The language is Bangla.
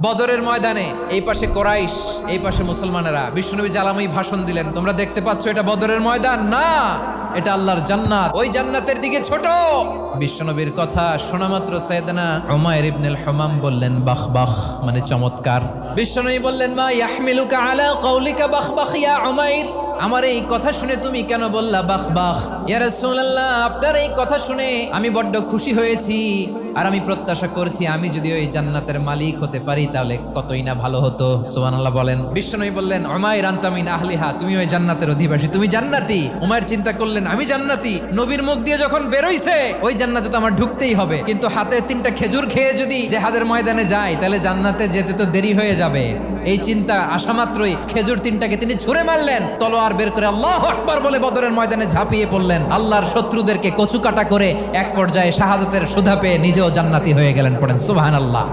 বদরের ময়দানে এই পাশে কোরাইশ, এই পাশে মুসলমানেরা। বিশ্বনবী জালাময়ী ভাষণ দিলেন, তোমরা দেখতে পাচ্ছ এটা বদরের ময়দান না, এটা আল্লাহর জান্নাত, ওই জান্নাতের দিকে ছোট। বিশ্বনবীর কথা শোনা মাত্র সাইয়েদনা উমাইর ইবনুল হুমাম বললেন বাখ বাখ, মানে চমৎকার। বিশ্বনবী বললেন মা ইয়াহমিলুকা আলা কওলিকা বাখ বাখ ইয়া উমাইর, আমার এই কথা শুনে তুমি কেন বললা বাখ বাখ? ইয়া রাসূলুল্লাহ, আপনার এই কথা শুনে আমি বড্ড খুশি হয়েছি, আর আমি প্রত্যাশা করছি আমি যদি ওই জান্নাতের মালিক হতে পারি তাহলে কতই না ভালো হতো। সুবহানাল্লাহ বলেন। বিশ্বনবী বললেন উমাইর আনতা মিন আহলিহা, তুমি ওই জান্নাতের অধিবাসী, তুমি জান্নাতি। উমাইর চিন্তা করলেন আমি জান্নাতি, নবীর মুখ দিয়ে যখন বেরোইছে ওই জান্নাতে তো আমার ঢুকতেই হবে, কিন্তু হাতে 3টা খেজুর খেয়ে যদি জিহাদের ময়দানে যাই তাহলে জান্নাতে যেতে তো দেরি হয়ে যাবে। এই চিন্তা আসা মাত্রই খেজুর 3টাকে তিনি ছুঁড়ে মারলেন, তলোয়ার বের করে আল্লাহু আকবার বলে বদরের ময়দানে ঝাঁপিয়ে পড়লেন। আল্লাহর শত্রুদেরকে কচুকাটা করে এক পর্যায়ে শাহাদাতের সুধা পেয়ে নিজেও জান্নাতি হয়ে গেলেন। পড়েন সুবহানাল্লাহ।